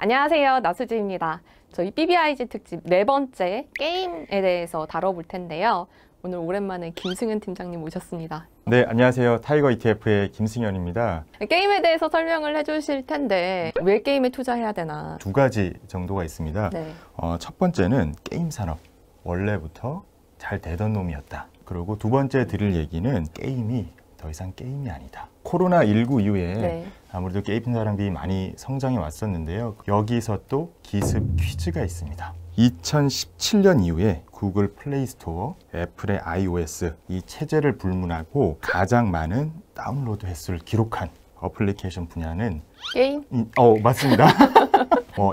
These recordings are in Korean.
안녕하세요. 나수지입니다. 저희 BBIG 특집 네 번째 게임에 대해서 다뤄볼 텐데요. 오늘 오랜만에 김승현 팀장님 모셨습니다. 네, 안녕하세요. 타이거 ETF의 김승현입니다. 게임에 대해서 설명을 해주실 텐데 왜 게임에 투자해야 되나? 두 가지 정도가 있습니다. 네. 첫 번째는 게임 산업. 원래부터 잘 되던 놈이었다. 그리고 두 번째 드릴 얘기는 게임이 더 이상 게임이 아니다. 코로나19 이후에 네. 아무래도 게임 사람들이 많이 성장해 왔었는데요. 여기서 또 기습 퀴즈가 있습니다. 2017년 이후에 구글 플레이 스토어, 애플의 iOS 이 체제를 불문하고 가장 많은 다운로드 횟수를 기록한 어플리케이션 분야는 게임? 맞습니다.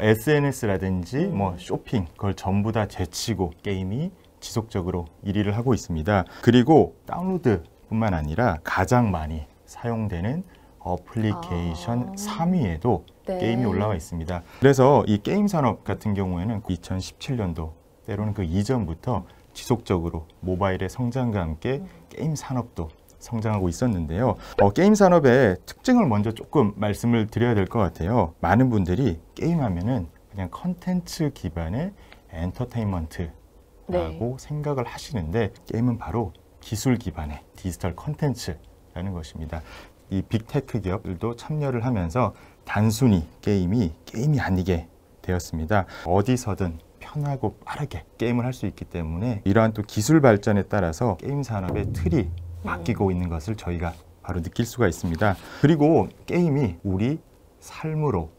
SNS라든지 쇼핑 그걸 전부 다 제치고 게임이 지속적으로 1위를 하고 있습니다. 그리고 다운로드뿐만 아니라 가장 많이 사용되는 어플리케이션 3위에도 네. 게임이 올라와 있습니다. 그래서 이 게임 산업 같은 경우에는 2017년도 때로는 그 이전부터 지속적으로 모바일의 성장과 함께 게임 산업도 성장하고 있었는데요. 게임 산업의 특징을 먼저 조금 말씀을 드려야 될 것 같아요. 많은 분들이 게임하면은 그냥 컨텐츠 기반의 엔터테인먼트라고 생각을 하시는데 게임은 바로 기술 기반의 디지털 컨텐츠라는 것입니다. 이 빅테크 기업들도 참여를 하면서 단순히 게임이 아니게 되었습니다. 어디서든 편하고 빠르게 게임을 할 수 있기 때문에 이러한 또 기술 발전에 따라서 게임 산업의 틀이 바뀌고 있는 것을 저희가 바로 느낄 수가 있습니다. 그리고 게임이 우리 삶으로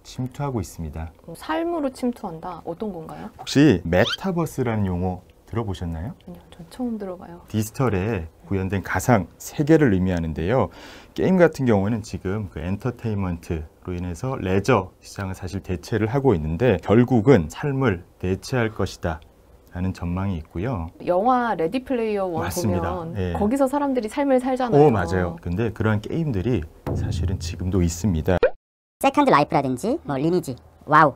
침투하고 있습니다. 삶으로 침투한다? 어떤 건가요? 혹시 메타버스라는 용어 들어보셨나요? 아니요, 전 처음 들어봐요. 디지털에 구현된 가상 세계를 의미하는데요. 게임 같은 경우는 지금 그 엔터테인먼트로 인해서 레저 시장을 사실 대체를 하고 있는데 결국은 삶을 대체할 것이다 라는 전망이 있고요. 영화 레디 플레이어 원 맞습니다. 보면 예. 거기서 사람들이 삶을 살잖아요. 맞아요. 근데 그러한 게임들이 사실은 지금도 있습니다. 세컨드 라이프라든지 리니지, 와우,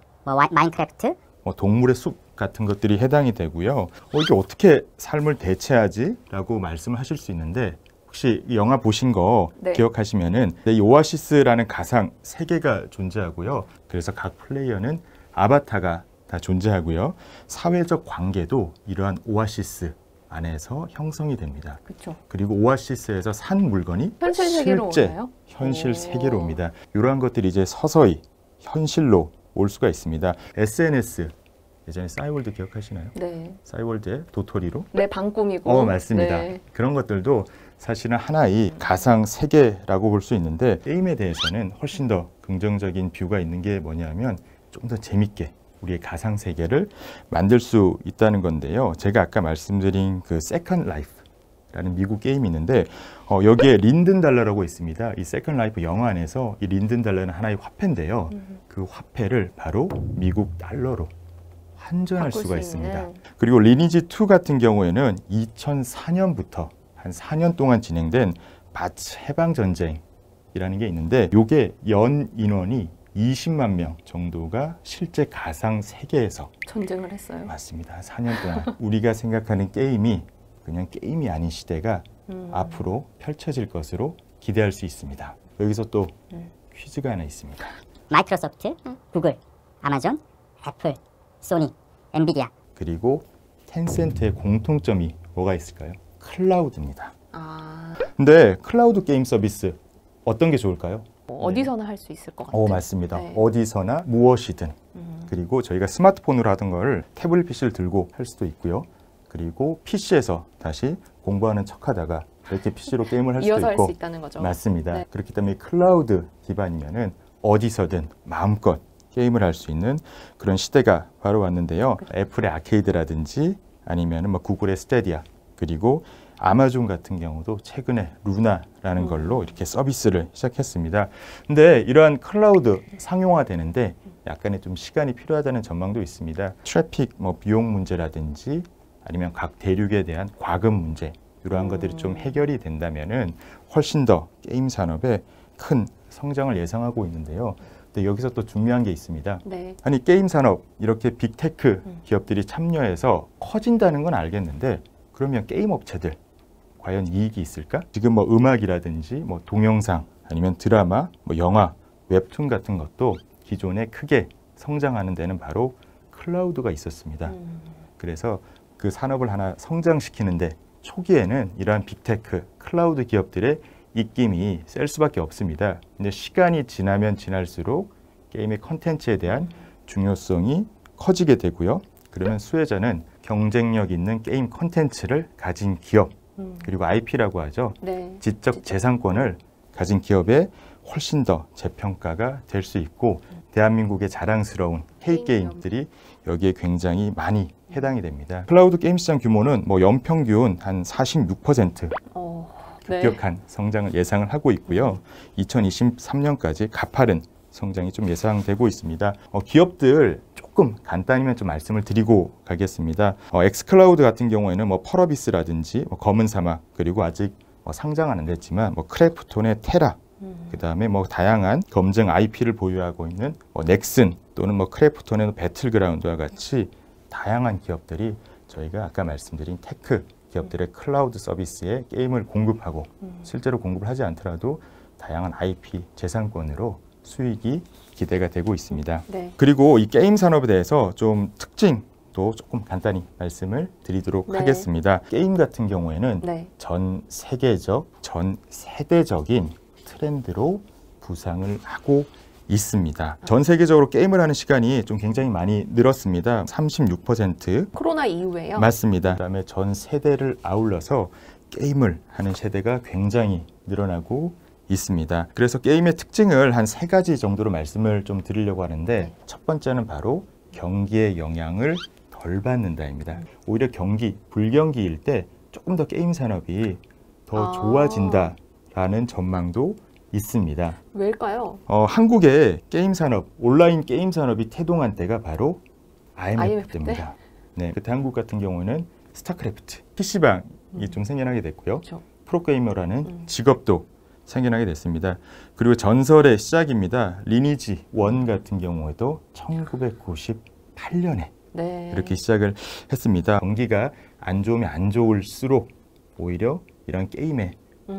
마인크래프트, 동물의 숲 같은 것들이 해당이 되고요. 이게 어떻게 삶을 대체하지? 라고 말씀을 하실 수 있는데 혹시 이 영화 보신 거 네. 기억하시면은 이 오아시스라는 가상 세계가 존재하고요. 그래서 각 플레이어는 아바타가 다 존재하고요. 사회적 관계도 이러한 오아시스 안에서 형성이 됩니다. 그렇죠. 그리고 오아시스에서 산 물건이 현실 세계로 실제 오나요? 현실 세계로 옵니다. 이러한 것들이 이제 서서히 현실로 올 수가 있습니다. SNS 예전에 싸이월드 기억하시나요? 네. 싸이월드의 도토리로? 내 방 꾸미고. 맞습니다. 네. 그런 것들도 사실은 하나의 가상 세계라고 볼 수 있는데 게임에 대해서는 훨씬 더 긍정적인 뷰가 있는 게 뭐냐면 좀 더 재밌게 우리의 가상 세계를 만들 수 있다는 건데요. 제가 아까 말씀드린 그 세컨드 라이프라는 미국 게임이 있는데 여기에 린든 달러라고 있습니다. 이 세컨드 라이프 영화 안에서 이 린든 달러는 하나의 화폐인데요. 그 화폐를 바로 미국 달러로 환전할 수가 있습니다. 그리고 리니지 2 같은 경우에는 2004년부터 한 4년 동안 진행된 바츠 해방전쟁이라는 게 있는데 이게 연 인원이 20만 명 정도가 실제 가상 세계에서 전쟁을 했어요. 맞습니다. 4년 동안 우리가 생각하는 게임이 그냥 게임이 아닌 시대가 앞으로 펼쳐질 것으로 기대할 수 있습니다. 여기서 또 퀴즈가 하나 있습니다. 마이크로소프트, 구글, 아마존, 애플, 소니, 엔비디아. 그리고 텐센트의 공통점이 뭐가 있을까요? 클라우드입니다. 근데 클라우드 게임 서비스 어떤 게 좋을까요? 어디서나 할 수 있을 것 같아요. 맞습니다. 네. 어디서나 무엇이든. 그리고 저희가 스마트폰으로 하던 걸 태블릿 PC를 들고 할 수도 있고요. 그리고 PC에서 다시 공부하는 척하다가 이렇게 PC로 게임을 할 수도 이어서 있고. 할 수 있다는 거죠. 맞습니다. 네. 그렇기 때문에 클라우드 기반이면은 어디서든 마음껏 게임을 할 수 있는 그런 시대가 바로 왔는데요. 애플의 아케이드라든지 아니면 구글의 스테디아 그리고 아마존 같은 경우도 최근에 루나라는 걸로 이렇게 서비스를 시작했습니다. 근데 이러한 클라우드 상용화되는데 약간의 좀 시간이 필요하다는 전망도 있습니다. 트래픽 비용 문제라든지 아니면 각 대륙에 대한 과금 문제 이러한 것들이 좀 해결이 된다면은 훨씬 더 게임 산업에 큰 성장을 예상하고 있는데요. 근데 여기서 또 중요한 게 있습니다. 네. 아니 게임 산업 이렇게 빅테크 기업들이 참여해서 커진다는 건 알겠는데 그러면 게임 업체들 과연 이익이 있을까? 지금 음악이라든지 동영상 아니면 드라마, 영화, 웹툰 같은 것도 기존에 크게 성장하는 데는 바로 클라우드가 있었습니다. 그래서 그 산업을 하나 성장시키는데 초기에는 이러한 빅테크, 클라우드 기업들의 입김이 셀 수밖에 없습니다. 근데 시간이 지나면 지날수록 게임의 컨텐츠에 대한 중요성이 커지게 되고요. 그러면 수혜자는 경쟁력 있는 게임 컨텐츠를 가진 기업, 그리고 IP라고 하죠. 네. 지적 재산권을 가진 기업에 훨씬 더 재평가가 될 수 있고 대한민국의 자랑스러운 K 게임들이 여기에 굉장히 많이 해당이 됩니다. 클라우드 게임 시장 규모는 뭐 연평균 한 46% 네. 급격한 성장을 예상을 하고 있고요. 2023년까지 가파른 성장이 좀 예상되고 있습니다. 기업들 조금 간단히만 좀 말씀을 드리고 가겠습니다. 엑스클라우드 같은 경우에는 뭐 펄어비스라든지 뭐 검은 사막 그리고 아직 상장은 안 됐지만 뭐 크래프톤의 테라 그다음에 뭐 다양한 검증 IP를 보유하고 있는 넥슨 또는 뭐 크래프톤의 배틀그라운드와 같이 다양한 기업들이 저희가 아까 말씀드린 테크 기업들의 클라우드 서비스에 게임을 공급하고 실제로 공급을 하지 않더라도 다양한 IP 재산권으로 수익이 기대가 되고 있습니다. 네. 그리고 이 게임 산업에 대해서 좀 특징도 조금 간단히 말씀을 드리도록 네. 하겠습니다. 게임 같은 경우에는 네. 전 세계적, 전 세대적인 트렌드로 부상을 하고 있습니다. 전 세계적으로 게임을 하는 시간이 좀 굉장히 많이 늘었습니다. 36% 코로나 이후에요. 맞습니다. 그다음에 전 세대를 아울러서 게임을 하는 세대가 굉장히 늘어나고 있습니다. 그래서 게임의 특징을 한 3가지 정도로 말씀을 좀 드리려고 하는데 첫 번째는 바로 경기의 영향을 덜 받는다입니다. 오히려 경기, 불경기일 때 조금 더 게임 산업이 더 좋아진다라는 전망도 있습니다. 왜일까요? 한국의 게임 산업, 온라인 게임 산업이 태동한 때가 바로 IMF 때? 때입니다. 네, 그때 한국 같은 경우는 스타크래프트, PC방이 좀 생겨나게 됐고요. 그렇죠. 프로게이머라는 직업도 생겨나게 됐습니다. 그리고 전설의 시작입니다. 리니지 1 같은 경우에도 1998년에 네. 이렇게 시작을 했습니다. 경기가 안 좋으면 안 좋을수록 오히려 이런 게임에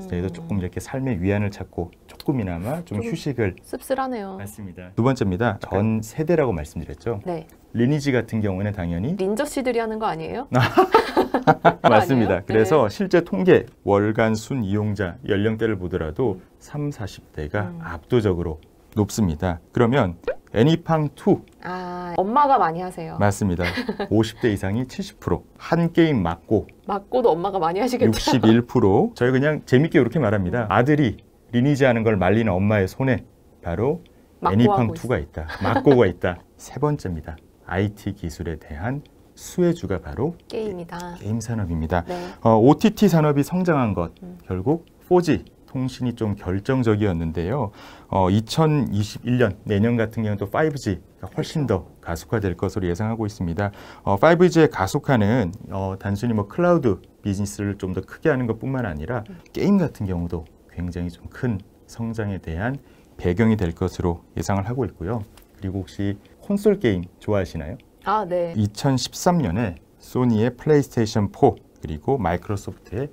저희도 조금 이렇게 삶의 위안을 찾고 조금이나마 좀 휴식을 씁쓸하네요. 맞습니다. 두 번째입니다. 전 세대라고 말씀드렸죠. 네. 리니지 같은 경우는 당연히 닌저 씨들이 하는 거 아니에요? 맞습니다. 아니에요? 그래서 네. 실제 통계 월간 순 이용자 연령대를 보더라도 30, 40대가 압도적으로 높습니다. 그러면 애니팡2 엄마가 많이 하세요. 맞습니다. 50대 이상이 70%, 한 게임 맞고 맞고도 엄마가 많이 하시겠죠. 61%. 저희 그냥 재밌게 이렇게 말합니다. 아들이 리니지 하는 걸 말리는 엄마의 손에 바로 애니팡2가 있다. 맞고가 있다. 세 번째입니다. IT 기술에 대한 수혜주가 바로 게임이다. 게임 산업입니다. 네. OTT 산업이 성장한 것 결국 4G 통신이 좀 결정적이었는데요. 2021년 내년 같은 경우는 또 5G가 훨씬 더 가속화될 것으로 예상하고 있습니다. 5G의 가속화는 단순히 뭐 클라우드 비즈니스를 좀 더 크게 하는 것뿐만 아니라 게임 같은 경우도 굉장히 좀 큰 성장에 대한 배경이 될 것으로 예상을 하고 있고요. 그리고 혹시 콘솔 게임 좋아하시나요? 네. 2013년에 소니의 플레이스테이션 4 그리고 마이크로소프트의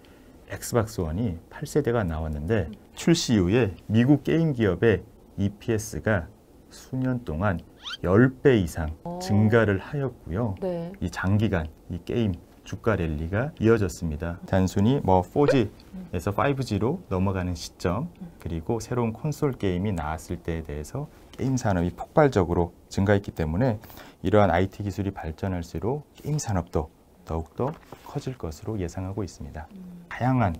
엑스박스 1이 8세대가 나왔는데 출시 이후에 미국 게임 기업의 EPS가 수년 동안 10배 이상 증가를 하였고요. 네. 이 장기간 이 게임 주가 랠리가 이어졌습니다. 단순히 뭐 4G에서 5G로 넘어가는 시점 그리고 새로운 콘솔 게임이 나왔을 때에 대해서 게임 산업이 폭발적으로 증가했기 때문에 이러한 IT 기술이 발전할수록 게임 산업도 더욱더 커질 것으로 예상하고 있습니다. 다양한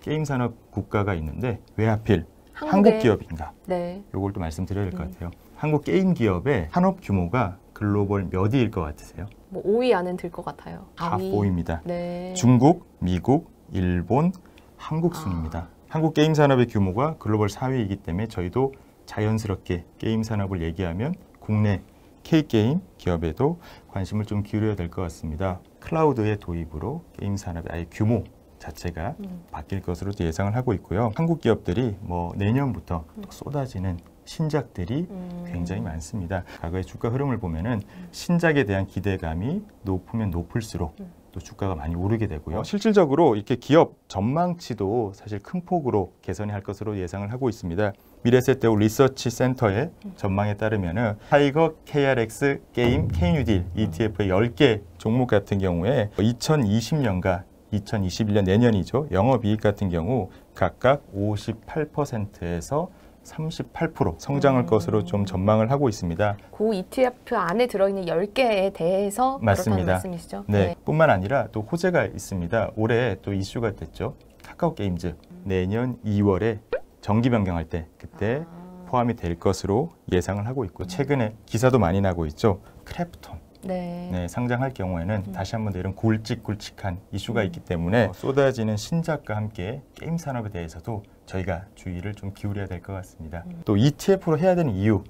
게임 산업 국가가 있는데 왜 하필 한국 기업인가? 네. 이걸 또 말씀드려야 될 것 같아요. 한국 게임 기업의 산업 규모가 글로벌 몇 위일 것 같으세요? 뭐 5위 안에 들 것 같아요. 다 5위입니다. 네. 중국, 미국, 일본, 한국 순입니다. 한국 게임 산업의 규모가 글로벌 4위이기 때문에 저희도 자연스럽게 게임 산업을 얘기하면 국내 K게임 기업에도 관심을 좀 기울여야 될 것 같습니다. 클라우드의 도입으로 게임 산업의 아예 규모 자체가 바뀔 것으로 예상을 하고 있고요. 한국 기업들이 뭐 내년부터 쏟아지는 신작들이 굉장히 많습니다. 과거의 주가 흐름을 보면은 신작에 대한 기대감이 높으면 높을수록 또 주가가 많이 오르게 되고요. 실질적으로 이렇게 기업 전망치도 사실 큰 폭으로 개선할 것으로 예상을 하고 있습니다. 미래세대우 리서치 센터의 전망에 따르면은 타이거, KRX, 게임, K뉴딜 ETF의 10개 종목 같은 경우에 2020년과 2021년 내년이죠. 영업이익 같은 경우 각각 58%에서 38% 성장할 것으로 좀 전망을 하고 있습니다. 그 ETF 안에 들어있는 10개에 대해서 맞습니다. 그렇다는 말씀이시죠? 네, 뿐만 아니라 또 호재가 있습니다. 올해 또 이슈가 됐죠. 카카오 게임즈 내년 2월에 정기 변경할 때 그때 포함이 될 것으로 예상을 하고 있고 최근에 기사도 많이 나고 있죠. 크래프톤 네, 상장할 경우에는 다시 한번 더 이런 굵직굵직한 이슈가 있기 때문에 쏟아지는 신작과 함께 게임 산업에 대해서도 저희가 주의를 좀 기울여야 될 것 같습니다. 또 ETF로 해야 되는 이유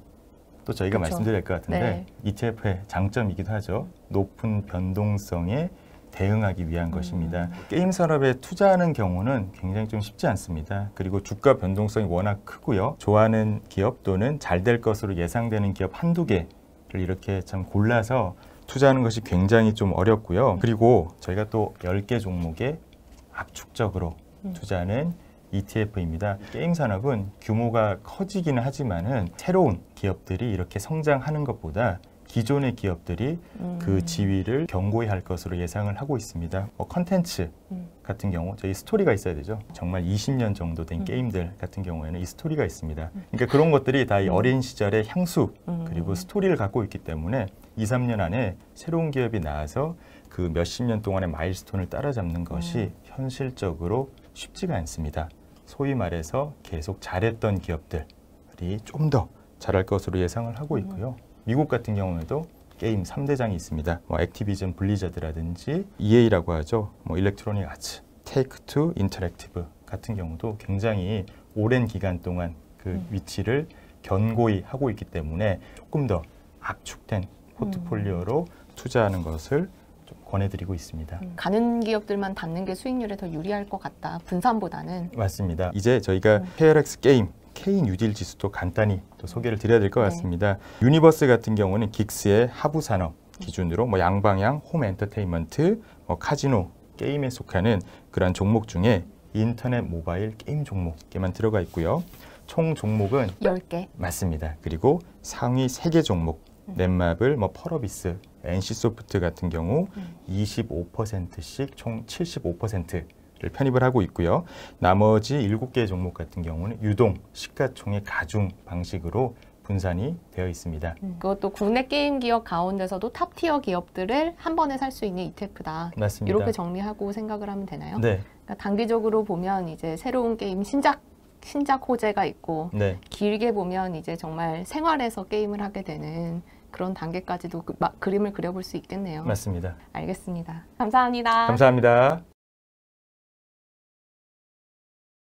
또 저희가 그쵸. 말씀드릴 것 같은데 네. ETF의 장점이기도 하죠. 높은 변동성에 대응하기 위한 것입니다. 게임 산업에 투자하는 경우는 굉장히 좀 쉽지 않습니다. 그리고 주가 변동성이 워낙 크고요. 좋아하는 기업 또는 잘 될 것으로 예상되는 기업 한두 개를 이렇게 참 골라서 투자하는 것이 굉장히 좀 어렵고요. 그리고 저희가 또 10개 종목에 압축적으로 투자하는 ETF입니다. 게임 산업은 규모가 커지기는 하지만은 새로운 기업들이 이렇게 성장하는 것보다 기존의 기업들이 그 지위를 견고히 할 것으로 예상을 하고 있습니다. 컨텐츠 같은 경우 저희 스토리가 있어야 되죠. 정말 20년 정도 된 게임들 같은 경우에는 이 스토리가 있습니다. 그러니까 그런 것들이 다 이 어린 시절의 향수 그리고 스토리를 갖고 있기 때문에 2, 3년 안에 새로운 기업이 나와서 그 몇십 년 동안의 마일스톤을 따라잡는 것이 현실적으로 쉽지가 않습니다. 소위 말해서 계속 잘했던 기업들이 좀 더 잘할 것으로 예상을 하고 있고요. 미국 같은 경우에도 게임 3대장이 있습니다. 액티비전 블리자드라든지 EA라고 하죠. 일렉트로닉 아츠, 테이크2 인터랙티브 같은 경우도 굉장히 오랜 기간 동안 그 위치를 견고히 하고 있기 때문에 조금 더 압축된 포트폴리오로 투자하는 것을 좀 권해드리고 있습니다. 가는 기업들만 담는 게 수익률에 더 유리할 것 같다. 분산보다는. 맞습니다. 이제 저희가 KRX 게임, K뉴딜 지수도 간단히 또 소개를 드려야 될 것 같습니다. 유니버스 같은 경우는 긱스의 하부 산업 기준으로 양방향, 홈 엔터테인먼트, 카지노, 게임에 속하는 그러한 종목 중에 인터넷 모바일 게임 종목에만 들어가 있고요. 총 종목은 10개. 맞습니다. 그리고 상위 3개 종목 넷마블, 펄어비스, NC소프트 같은 경우 25%씩 총 75%를 편입을 하고 있고요. 나머지 7개 종목 같은 경우는 유동, 시가총액 가중 방식으로 분산이 되어 있습니다. 그것도 국내 게임 기업 가운데서도 탑티어 기업들을 한 번에 살 수 있는 ETF다. 맞습니다. 이렇게 정리하고 생각을 하면 되나요? 네. 그러니까 단기적으로 보면 이제 새로운 게임 신작 호재가 있고 네. 길게 보면 이제 정말 생활에서 게임을 하게 되는 그런 단계까지도 그림을 그려볼 수 있겠네요. 맞습니다. 알겠습니다. 감사합니다. 감사합니다.